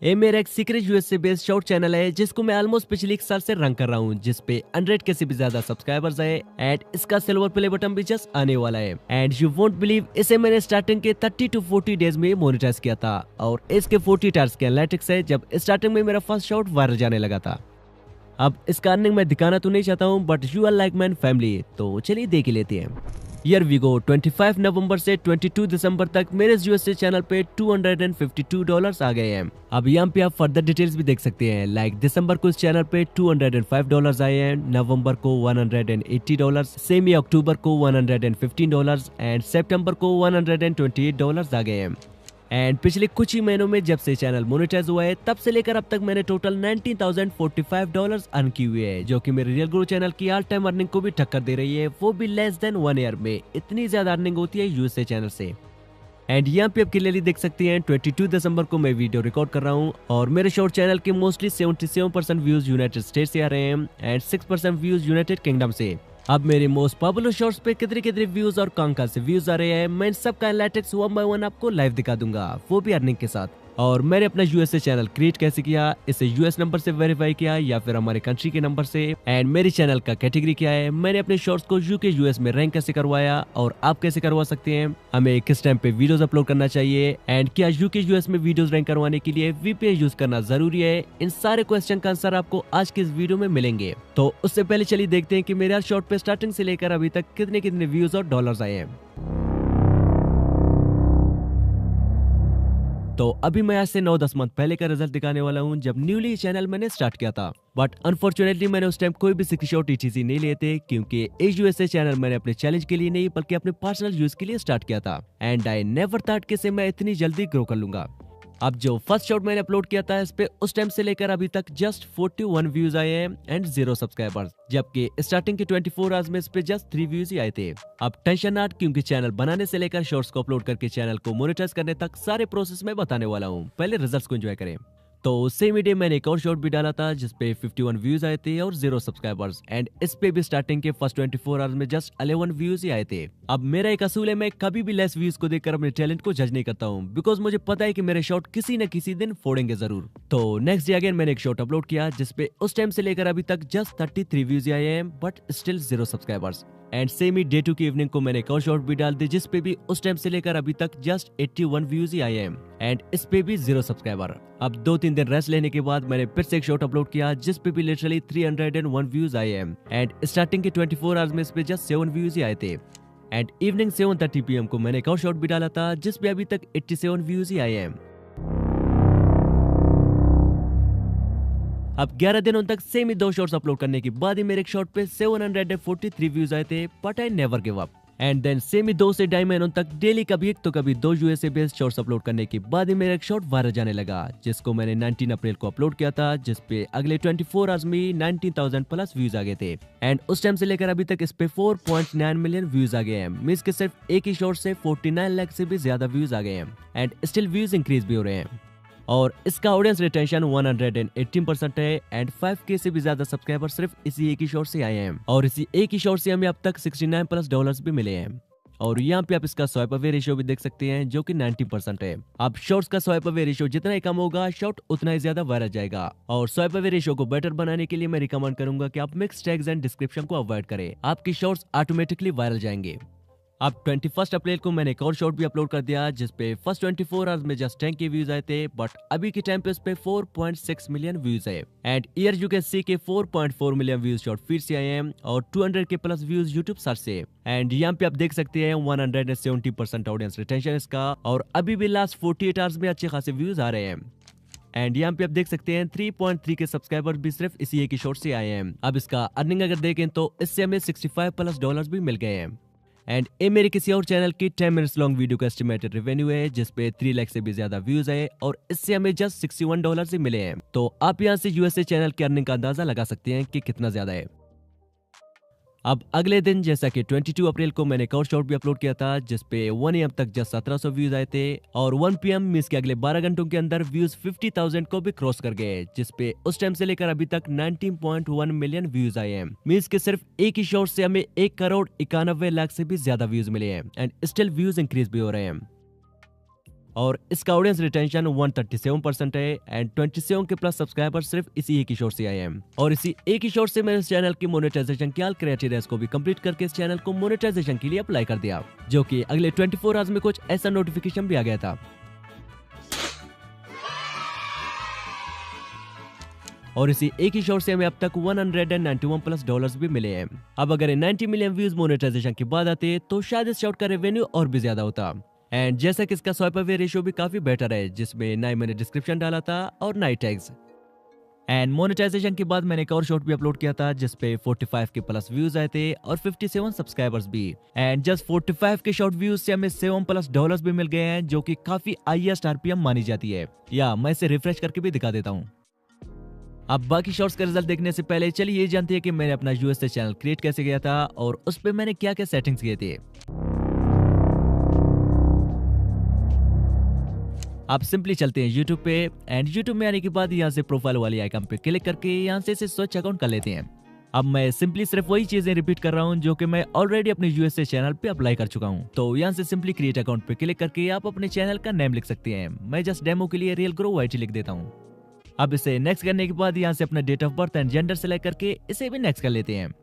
ये मेरा एक secret USA based short channel है जिसको मैं ऑलमोस्ट पिछले 1 साल से रन कर रहा हूँ, जिसपे 100 के से भी ज्यादा सब्सक्राइबर्स है एंड इसका सिल्वर प्ले बटन भी जस्ट आने वाला है। एंड यू वोंट बिलीव, इसे मैंने स्टार्टिंग के 30 to 40 डेज में मोनेटाइज किया था और इसके 40 टार्स के एनालिटिक्स है जब स्टार्टिंग में मेरा फर्स्ट शॉट वायरल जाने लगा था। अब इसका अर्निंग मैं दिखाना तो नहीं चाहता हूँ, but you are like my family, तो चलिए देख ही लेते हैं। ईयर वी गो 25 नवंबर से 22 दिसंबर तक मेरे यूएसए चैनल पे $252 आ गए हैं। अब यहाँ पे आप फर्दर डिटेल्स भी देख सकते हैं, लाइक दिसंबर को इस चैनल पे $205 आए हैं, नवंबर को $180, सेम ही अक्टूबर को $115 एंड सितंबर को $128 आ गए हैं। एंड पिछले कुछ ही महीनों में जब से चैनल मोनेटाइज हुआ है तब से लेकर अब तक मैंने टोटल $19,045 अर्न की हुई है, जो कि मेरे रियल ग्रो चैनल की ऑल टाइम अर्निंग को भी टक्कर दे रही है, वो भी लेस देन 1 ईयर में। इतनी ज्यादा अर्निंग होती है यूएसए चैनल से। एंड यहाँ पे आप क्लियरली देख सकते हैं 22 दिसंबर को मैं वीडियो रिकॉर्ड कर रहा हूँ और मेरे शॉर्ट चैनल के मोस्टली 77% व्यूज यूनाइटेड स्टेट से आ रहे हैं एंड 6% व्यूज यूनाइटेड किंगडम से। अब मेरे मोस्ट पॉपुलर शॉर्ट्स पे कितने कितने व्यूज और कहाँ से व्यूज आ रहे हैं, मैं इन सब का एनालिटिक्स 1 by 1 आपको लाइव दिखा दूंगा, वो भी अर्निंग के साथ। और मैंने अपना यूएसए चैनल क्रिएट कैसे किया, इसे यूएस नंबर से वेरीफाई किया या फिर हमारे कंट्री के नंबर से, एंड मेरे चैनल का कैटेगरी क्या है, मैंने अपने शॉर्ट्स को यूके यूएस में रैंक कैसे करवाया और आप कैसे करवा सकते हैं, हमें किस टाइम पे वीडियोस अपलोड करना चाहिए एंड क्या यूके यूएस में वीडियोस रैंक करवाने के लिए वीपीएन यूज करना जरूरी है। इन सारे क्वेश्चन का आंसर आपको आज के इस वीडियो में मिलेंगे। तो उससे पहले चलिए देखते हैं कि मेरे शॉर्ट पे स्टार्टिंग से लेकर अभी तक कितने कितने व्यूज और डॉलर्स आए हैं। तो अभी मैं आज से 9-10 मंथ पहले का रिजल्ट दिखाने वाला हूं, जब न्यूली चैनल मैंने स्टार्ट किया था। बट अनफॉर्चुनेटली मैंने उस टाइम कोई भी स्क्रीनशॉट ईटीसी नहीं लिए थे, क्योंकि इस यूएसए चैनल मैंने अपने चैलेंज के लिए नहीं बल्कि अपने पर्सनल यूज के लिए स्टार्ट किया था। एंड आई नेवर थॉट कि मैं इतनी जल्दी ग्रो कर लूंगा। अब जो फर्स्ट शॉट मैंने अपलोड किया था इस पे उस टाइम से लेकर अभी तक जस्ट 41 व्यूज आए हैं एंड 0 सब्सक्राइबर्स, जबकि स्टार्टिंग के 24 आवर्स में इस पे जस्ट 3 व्यूज ही आए थे। अब टेंशन नॉट, क्योंकि चैनल बनाने से लेकर शॉर्ट्स को अपलोड करके चैनल को मोनेटाइज करने तक सारे प्रोसेस में बताने वाला हूँ। पहले रिजल्ट्स को एंजॉय करें। तो सेम डे मैंने एक और शॉर्ट भी डाला था जिसपे 51 व्यूज आए थे और 0 सब्सक्राइबर्स, एंड इस पे भी स्टार्टिंग के फर्स्ट 24 आवर्स में जस्ट 11 व्यूज ही आए थे। अब मेरा एक असूल है, मैं कभी भी लेस व्यूज को देखकर अपने टैलेंट को जज नहीं करता हूँ, बिकॉज मुझे पता है कि मेरे शॉर्ट किसी न किसी दिन फोड़ेंगे जरूर। तो नेक्स्ट डे अगेन मैंने एक शॉर्ट अपलोड किया जिसपे उस टाइम से लेकर अभी तक जस्ट 33 व्यूज आए हैं but still 0 subscribers. And same he day 2 की इवनिंग को मैंने एक और शॉर्ट भी डाल दी जिसपे भी उस टाइम से लेकर अभी तक जस्ट 81 व्यूज ही आए हैं एंड इस पे भी 0 सब्सक्राइबर। अब 2-3 दिन रेस्ट लेने के बाद मैंने फिर से एक शॉर्ट अपलोड किया जिसपे भी लिटरली 301 व्यूज आए हैं एंड स्टार्टिंग के 24 आवर्स में इस पे जस्ट 7 व्यूज ही आए थे। एंड इवनिंग 7:30 PM को मैंने एक और शॉर्ट भी डाला था जिसपे अभी तक 87 व्यूज ही आए हैं। अब 11 दिनों तक सेम ही 2 शॉर्ट्स अपलोड करने के बाद ही मेरे एक शॉर्ट पे 743 व्यूज आए थे, but I never give up. And then same ही 2 से 2.5 महीनों तक डेली कभी एक तो कभी 2 यूएसए बेस्ड शॉर्ट्स अपलोड करने के बाद ही मेरा एक शॉर्ट वायरल जाने लगा, जिसको मैंने 19 अप्रैल को अपलोड किया था, जिसपे अगले 24 आवर्स में 19,000 प्लस व्यूज आ गए थे। एंड उस टाइम से लेकर अभी तक इस पे 4.9 मिलियन व्यूज आ गए हैं, मींस के सिर्फ एक ही शॉर्ट से 49 लाख से भी ज्यादा व्यूज आ गए हैं एंड स्टिल व्यूज इंक्रीज भी हो रहे हैं। और इसका ऑडियंस रिटेंशन 118% है एंड 5K से भी ज्यादा सब्सक्राइबर सिर्फ इसी एक ही शॉर्ट से आए हैं और इसी एक ही शॉर्ट से हमें अब तक $69+ भी मिले हैं। और यहाँ पे आप इसका स्वाइप अवे रेशियो भी देख सकते हैं जो कि 90% है। अब शॉर्ट्स का स्वाइप अवे रेशियो जितना ही कम होगा शॉर्ट उतना ही ज्यादा वायरल जाएगा। और स्वाइप अवे रेशियो को बेटर बनाने के लिए मैं रिकमेंड करूंगा कि आप मिक्स टैग्स एंड डिस्क्रिप्शन को अवॉइड करें, आपकी शॉर्ट्स ऑटोमेटिकली वायरल जाएंगे। अब 21 अप्रैल को मैंने एक और शॉर्ट भी अपलोड कर दिया जिसपे फर्स्ट 24 आवर्स में जस्ट 10K व्यूज आए थे, बट अभी के टाइम पे इस पे 4.6 मिलियन व्यूज है and year you can see के 4.4 मिलियन व्यूज शॉर्ट फीड से आए हैं और 200K plus views YouTube search से। एंड यहाँ पे आप देख सकते हैं 170% ऑडियंस रिटेंशन इसका और अभी भी लास्ट 48 आवर्स में अच्छे खासे व्यूज आ रहे हैं। एंड यहाँ पे आप देख सकते हैं 3.3 के सब्सक्राइबर भी सिर्फ इसी एक ही शॉर्ट से आए हैं। अब इसका अर्निंग अगर देखें तो इससे हमें $65+ भी मिल गए हैं। एंड ये मेरे किसी और चैनल की 10 मिनट्स लॉन्ग वीडियो का एस्टिमेटेड रेवेन्यू है जिसपे 3 लाख से भी ज्यादा व्यूज है और इससे हमें जस्ट $61 ही मिले हैं। तो आप यहाँ से यूएसए चैनल की अर्निंग का अंदाजा लगा सकते हैं कि कितना ज्यादा है। अब अगले दिन जैसा कि 22 अप्रैल को मैंने एक और शॉर्ट भी अपलोड किया था जिसपे 1 AM तक जस्ट 1700 व्यूज आए थे और 1 PM मींस के अगले 12 घंटों के अंदर व्यूज 50,000 को भी क्रॉस कर गए, जिसपे उस टाइम से लेकर अभी तक 19.1 मिलियन व्यूज आए हैं। मींस के सिर्फ एक ही शॉर्ट से हमें 1,91,00,000 से भी ज्यादा व्यूज मिले हैं एंड स्टिल व्यूज इंक्रीज भी हो रहे हैं। और इसका ऑडियंस रिटेंशन 137% है एंड 27 के प्लस सब्सक्राइबर सिर्फ इसी एक ही शॉर्ट से आए हैं। और इसी एक ही शॉर्ट से मैंने इस चैनल की मोनेटाइजेशन के ऑल क्राइटेरिया को भी कंप्लीट करके इस चैनल को मोनेटाइजेशन के लिए अप्लाई कर दिया, जो कि अगले 24 आवर्स में कुछ ऐसा नोटिफिकेशन भी आ गया था। और इसी एक ही शॉर्ट से हमें अब तक 191 प्लस डॉलर्स भी मिले हैं। अब अगर 90 मिलियन व्यूज मोनेटाइजेशन के बाद आते तो शायद इस शॉर्ट का रेवेन्यू और भी ज्यादा होता। एंड जैसा कि इसका स्वाइप अवे रेशियो भी काफी बेटर है, जिसमें ना ही मैंने डिस्क्रिप्शन डाला था और ना ही टैग्स। एंड मोनेटाइजेशन के बाद मैंने एक और शॉर्ट भी अपलोड किया था जिसपे 45 के प्लस व्यूज आए थे और 57 सब्सक्राइबर्स भी। एंड जस्ट 45 के शॉर्ट व्यूज से हमें 7 प्लस डॉलर्स भी मिल गए हैं, जो कि काफी हाईएस्ट आरपीएम मानी जाती है। या मैं इसे रिफ्रेश करके भी दिखा देता हूँ। अब बाकी शॉर्ट्स का रिजल्ट देखने से पहले चलिए ये जानते हैं कि मैंने अपना यूएसए चैनल क्रिएट कैसे किया था और उस पे मैंने क्या क्या सेटिंग्स किए थे। आप सिंपली चलते हैं YouTube पे एंड YouTube में आने के बाद यहाँ से प्रोफाइल वाली आइकन पे क्लिक करके यहाँ से इसे स्विच अकाउंट कर लेते हैं। अब मैं सिंपली सिर्फ वही चीजें रिपीट कर रहा हूँ जो कि मैं ऑलरेडी अपने यूएसए चैनल पे अप्लाई कर चुका हूँ। तो यहाँ से सिंपली क्रिएट अकाउंट पे क्लिक करके आप अपने चैनल का नेम लिख सकते हैं। मैं जस्ट डेमो के लिए रियल ग्रो YT लिख देता हूँ। अब इसे नेक्स्ट करने के बाद यहाँ से अपना date of birth and gender select करके इसे भी नेक्स्ट कर लेते हैं।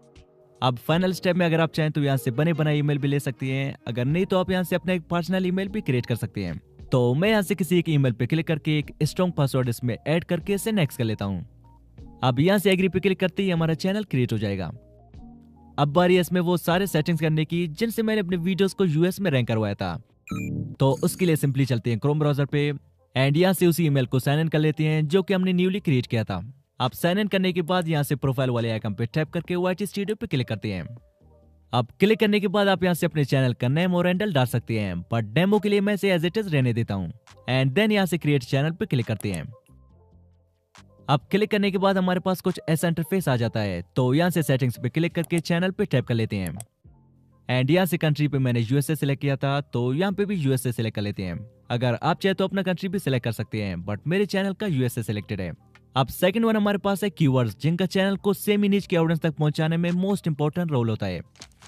अब फाइनल स्टेप में अगर आप चाहें तो यहाँ से बने बनाए ईमेल भी ले सकते हैं, अगर नहीं तो आप यहाँ से अपना एक पर्सनल ईमेल भी क्रिएट कर सकते हैं। तो मैं यहाँ से किसी एक ईमेल पे क्लिक करके एक स्ट्रॉन्ग पासवर्ड इसमें ऐड करके इसे नेक्स्ट कर लेता हूँ। अब यहाँ से एग्री पे क्लिक करते ही हमारा चैनल क्रिएट हो जाएगा। अब बारी है इसमें वो सारे सेटिंग्स करने की जिनसे मैंने अपने वीडियोस को यूएस में रैंक करवाया था। तो उसके लिए सिंपली चलते हैं क्रोम ब्राउजर पे एंड यहाँ से उसी ईमेल को साइन इन कर लेते हैं जो कि हमने न्यूली क्रिएट किया था। अब साइन इन करने के बाद यहाँ से प्रोफाइल वाले आइकन पे टैप करके YT स्टूडियो पे क्लिक करते हैं। अब क्लिक करने के बाद आप यहाँ से अपने चैनल का नेम और हैंडल डाल सकते हैं, बट डेमो के लिए मैं इसे एज इट इज रहने देता हूँ। एंड देन यहाँ से क्रिएट चैनल पे क्लिक करते हैं। अब क्लिक करने के बाद हमारे पास कुछ ऐसा इंटरफेस आ जाता है। तो यहाँ से सेटिंग्स पे क्लिक करके चैनल पे टैप कर लेते हैं। एंड यहाँ से कंट्री पे मैंने यूएसए सिलेक्ट किया था, तो यहाँ पे भी यूएसए सिलेक्ट कर लेते हैं। अगर आप चाहे तो अपना कंट्री भी सिलेक्ट कर सकते हैं, बट मेरे चैनल का यूएसए सिलेक्टेड है। अब सेकंड वन हमारे पास है कीवर्ड्स, जिनका चैनल को सेमी नीच के ऑडियंस तक पहुंचाने में मोस्ट इंपॉर्टेंट रोल होता है।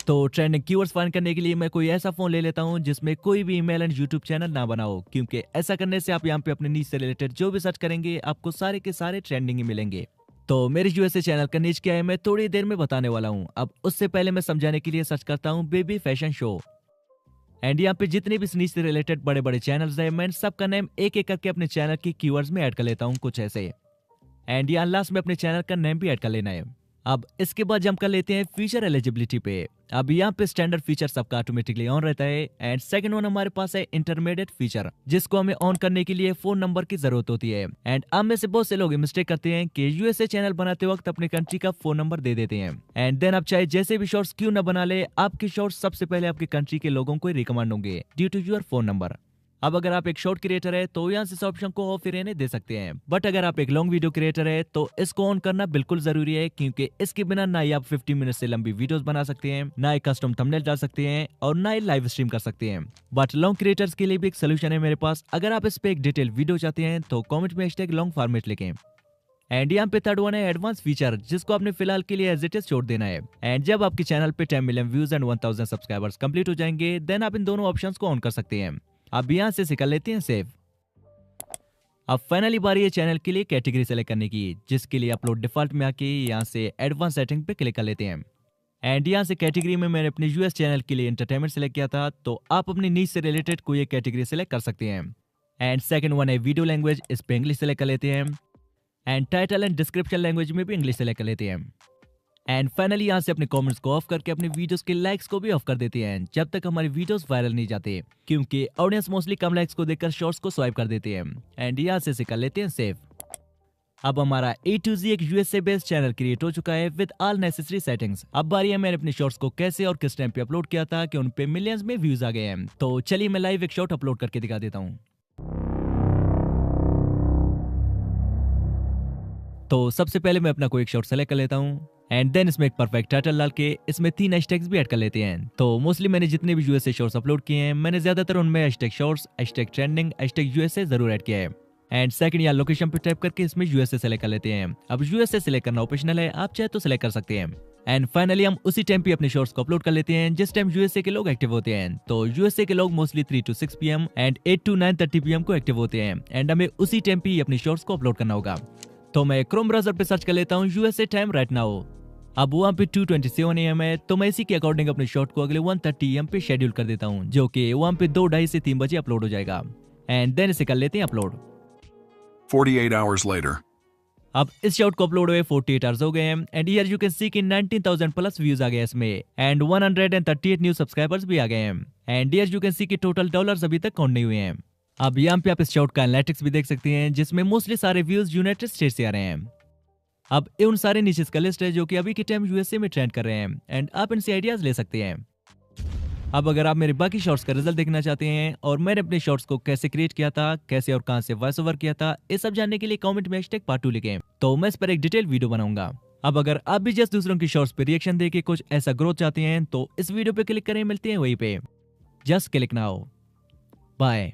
तो ट्रेंडिंग कीवर्ड्स फाइंड करने के लिए मैं कोई ऐसा फोन ले लेता हूं जिसमें कोई भी ईमेल एंड यूट्यूब चैनल ना बना हो, क्योंकि ऐसा करने से आप यहाँ पे अपने नीच से रिलेटेड जो भी सर्च करेंगे आपको सारे के सारे ट्रेंडिंग ही मिलेंगे। तो मेरे यूएसए चैनल का नीच क्या है मैं थोड़ी देर में बताने वाला हूँ। अब उससे पहले मैं समझाने के लिए सर्च करता हूँ बेबी फैशन शो। एंड यहाँ पे जितने भी नीच से रिलेटेड बड़े बड़े चैनल्स हैं मैं सबका नेम एक एक करके अपने चैनल की कीवर्ड्स में ऐड कर लेता हूँ कुछ ऐसे। एंड यहाँ लास्ट में अपने चैनल का नेम भी ऐड कर लेना है। अब इसके बाद जंप कर लेते हैं फीचर एलिजिबिलिटी पे। अब यहाँ पे स्टैंडर्ड फीचर सबका ऑटोमेटिकली ऑन रहता है। एंड सेकंड वन हमारे पास है इंटरमीडिएट फीचर, जिसको हमें ऑन करने के लिए फोन नंबर की जरूरत होती है। एंड अब में से बहुत से लोग मिस्टेक करते हैं कि यूएसए चैनल बनाते वक्त अपने कंट्री का फोन नंबर दे देते हैं। एंड देन आप चाहे जैसे भी शॉर्ट्स क्यों न बना ले, आपके शॉर्ट्स सबसे पहले आपके कंट्री के लोगों को रिकमेंड होंगे due to your phone number. अब अगर आप एक शॉर्ट क्रिएटर है तो यहाँ से इस ऑप्शन को ऑफ ही रहने दे सकते हैं, बट अगर आप एक लॉन्ग वीडियो क्रिएटर है तो इसको ऑन करना बिल्कुल जरूरी है, क्योंकि इसके बिना ना ही आप 50 मिनट से लंबी वीडियोस बना सकते हैं, ना ही कस्टम थंबनेल डाल सकते हैं और ना ही लाइव स्ट्रीम कर सकते हैं। बट लॉन्ग क्रिएटर्स के लिए भी एक सोल्यूशन है मेरे पास। अगर आप इस पे एक डिटेल वीडियो चाहते हैं तो कॉमेंट में #लॉन्ग फॉर्मेट लिखें। एंड यहाँ पे थर्ड वन है एडवांस फीचर, जिसको आपने फिलहाल के लिए एज इट इज छोड़ देना है। एंड जब आपके चैनल पे 10 million views and 1000 subscribers complete हो जाएंगे, देन आप इन दोनों ऑप्शंस को ऑन कर सकते हैं। अब यहाँ से कर लेते हैं सेव। अब फाइनली बारी है चैनल के लिए कैटेगरी सेलेक्ट करने की, जिसके लिए अपलोड डिफॉल्ट में आके यहाँ से एडवांस सेटिंग पे क्लिक कर लेते हैं। एंड यहाँ से कैटेगरी में मैंने अपने यूएस चैनल के लिए एंटरटेनमेंट सेलेक्ट किया था, तो आप अपनी नीच से रिलेटेड कोई एक कैटेगरी सेलेक्ट कर सकते हैं। एंड सेकंड वन है वीडियो लैंग्वेज, इस पे इंग्लिश सेलेक्ट कर लेते हैं। And title and description language में भी इंग्लिश सेलेक्ट कर लेते हैं। एंड फाइनली यहाँ से अपने कमेंट्स को ऑफ करके अपने वीडियोस के लाइक्स को भी ऑफ कर देते हैं, जब तक हमारी वीडियोस वायरल नहीं जाते, क्योंकि ऑडियंस मोस्टली कम लाइक्स को देखकर शॉर्ट्स को स्वाइप कर देते हैं। एंड यहाँ से कर लेते हैं सेव। अब हमारा A to Z एक यूएसए बेस्ड चैनल क्रिएट हो चुका है विद ऑल नेसेसरी सेटिंग्स। अब बारी है मैंने अपने शॉर्ट्स को कैसे और किस टाइम पे अपलोड किया था कि उन पे मिलियंस में व्यूज आ गए हैं। तो चलिए मैं लाइव एक शॉर्ट अपलोड करके दिखा देता हूँ। तो सबसे पहले मैं अपना कोई एक शॉर्ट सेलेक्ट कर लेता हूँ एंड देन इसमें एक परफेक्ट टाइटल डाल के इसमें 3 हैशटैग्स भी ऐड कर लेते हैं। तो मोस्टली मैंने जितने भी यूएसए शॉर्ट्स अपलोड किए हैं मैंने ज्यादातर उनमें hashtag shorts, hashtag trending, hashtag USA जरूर ऐड किया है। एंड सेकंड या लोकेशन पे टाइप करके इसमें यूएसए सेलेक्ट कर लेते हैं। अब यूएसए सेलेक्ट करना ऑप्शनल है, आप चाहे तो सेलेक्ट कर सकते हैं। एंड फाइनली हम उसी टाइम पे अपने शॉर्ट्स को अपलोड कर लेते हैं जिस टाइम यूएसए के लोग एक्टिव होते हैं। तो यूएसए के लोग mostly 3 to 6 PM and 8 to 9:30 PM को एक्टिव होते हैं एंड हमें उसी टाइम पे अपने शॉर्ट्स को अपलोड करना होगा। तो मैं क्रोम ब्राउजर पे सर्च कर लेता हूँ यूएसए टाइम राइट नाउ। अब वहाँ पे 2:27 AM है, तो मैं इसी के अकॉर्डिंग अपने शॉर्ट को अगले 1:30 AM पे शेड्यूल कर देता हूँ, जो कि वहाँ पे 2, 2:30 से 3 बजे अपलोड हो जाएगा। एंड देन इसे कर लेते हैं अपलोड। 48 hours later. अब इस शॉट को अपलोड हुए 48 आवर्स हो गए हैं and here you can see कि 19,000 प्लस व्यूज आ गए इसमें एंड 138 न्यू सब्सक्राइबर्स भी आ गए हैं and here you can see कि टोटल डॉलर्स अभी तक काउंट नहीं हुए हैं। अब यहाँ पे आप इस शॉट का एनालिटिक्स भी देख सकते हैं जिसमें मोस्टली सारे व्यूज यूनाइटेड स्टेट से आ रहे हैं। अब उन सारे निशेस का लिस्ट है जो कि अभी के टाइम यूएसए में ट्रेंड कर रहे हैं एंड आप इनसे आइडियाज ले सकते हैं। अब अगर आप मेरे बाकी शॉर्ट्स का रिजल्ट देखना चाहते हैं और मैंने अपने शॉर्ट्स को कैसे क्रिएट किया था, कैसे और कहां से वॉइस ओवर किया था, ये सब जानने के लिए कमेंट में #part2 लिखें, तो मैं इस पर एक डिटेल वीडियो बनाऊंगा। अब अगर आप भी जस्ट दूसरों की शॉर्ट्स पे रिएक्शन देके कुछ ऐसा ग्रोथ चाहते हैं तो इस वीडियो पे क्लिक करें, मिलते हैं वहीं पे। Just click now, bye.